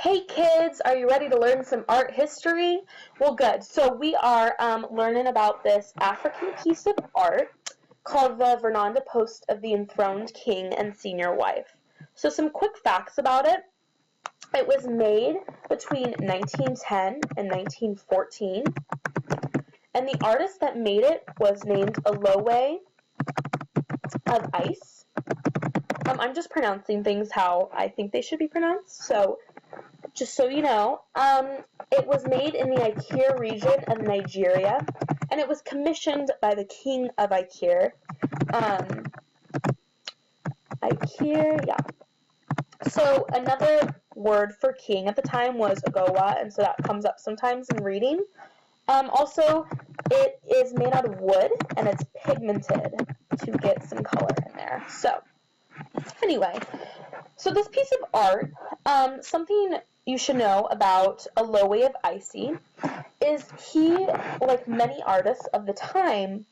Hey kids, are you ready to learn some art history? Well, good. So we are learning about this African piece of art called the Veranda post of the enthroned king and senior wife. So some quick facts about it. It was made between 1910 and 1914, and the artist that made it was named Aloe of Ice. I'm just pronouncing things how I think they should be pronounced, so just so you know, it was made in the Ikire region of Nigeria, and it was commissioned by the king of Ikire. Ikire, yeah. So another word for king at the time was Ogowa, and so that comes up sometimes in reading. Also, it is made out of wood, and it's pigmented to get some color in there. So, anyway, so this piece of art, something you should know about Aloe of Icy is he, like many artists of the time,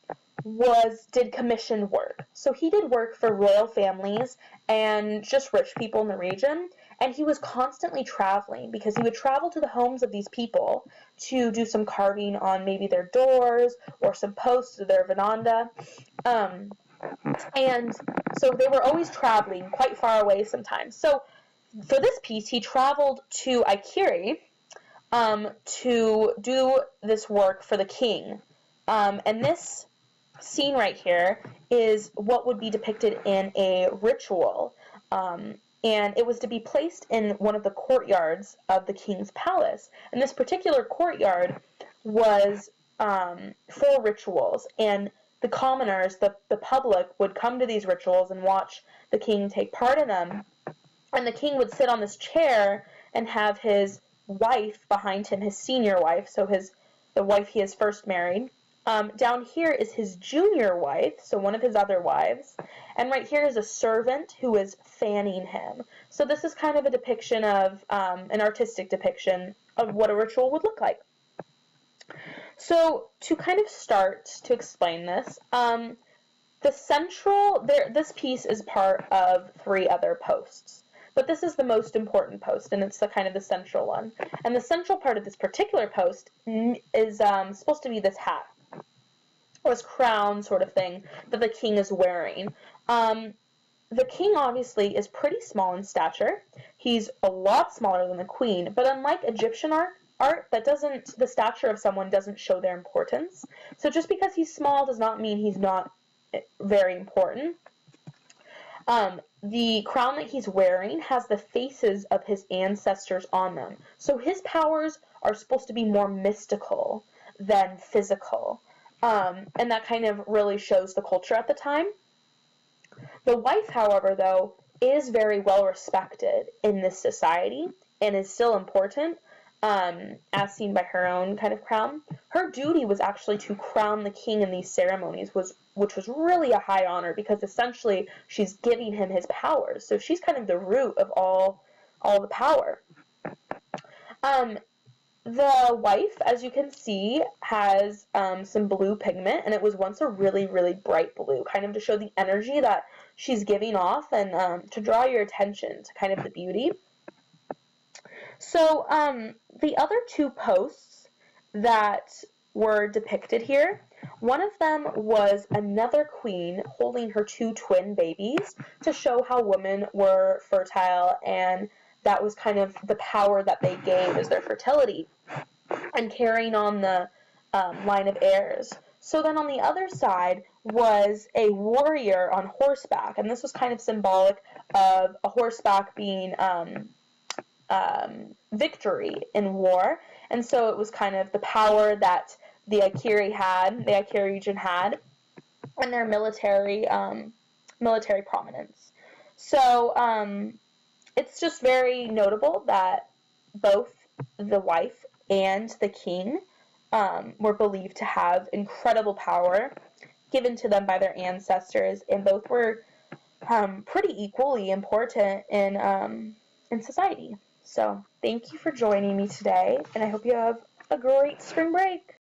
did commissioned work. So he did work for royal families and just rich people in the region, and he was constantly traveling because he would travel to the homes of these people to do some carving on maybe their doors or some posts of their veranda. And so they were always traveling quite far away sometimes. So for this piece, he traveled to Ikire to do this work for the king. And this scene right here is what would be depicted in a ritual. And it was to be placed in one of the courtyards of the king's palace. And this particular courtyard was for rituals, and the commoners, the public, would come to these rituals and watch the king take part in them. And the king would sit on this chair and have his wife behind him, his senior wife, so the wife he has first married. Down here is his junior wife, so one of his other wives. And right here is a servant who is fanning him. So this is kind of a depiction of, an artistic depiction of what a ritual would look like. So to kind of start to explain this, this piece is part of 3 other posts. But this is the most important post, and it's the central one. And the central part of this particular post is supposed to be this hat, or this crown sort of thing that the king is wearing. The king obviously is pretty small in stature. He's a lot smaller than the queen, but unlike Egyptian art, the stature of someone doesn't show their importance. So just because he's small does not mean he's not very important. The crown that he's wearing has the faces of his ancestors on them. So his powers are supposed to be more mystical than physical. And that kind of really shows the culture at the time. The wife, however, though, is very well respected in this society and is still important, as seen by her own kind of crown. Her duty was actually to crown the king in these ceremonies, which was really a high honor because essentially she's giving him his powers. So she's kind of the root of all the power. The wife, as you can see, has some blue pigment, and it was once a really, really bright blue, kind of to show the energy that she's giving off and to draw your attention to kind of the beauty. So the other 2 posts that were depicted here, one of them was another queen holding her 2 twin babies to show how women were fertile, and that was kind of the power that they gave as their fertility and carrying on the line of heirs. So then on the other side was a warrior on horseback, and this was kind of symbolic of a horseback being victory in war, and so it was kind of the power that the Ikire region had, and their military prominence. So it's just very notable that both the wife and the king were believed to have incredible power given to them by their ancestors, and both were pretty equally important in society. So thank you for joining me today, and I hope you have a great spring break.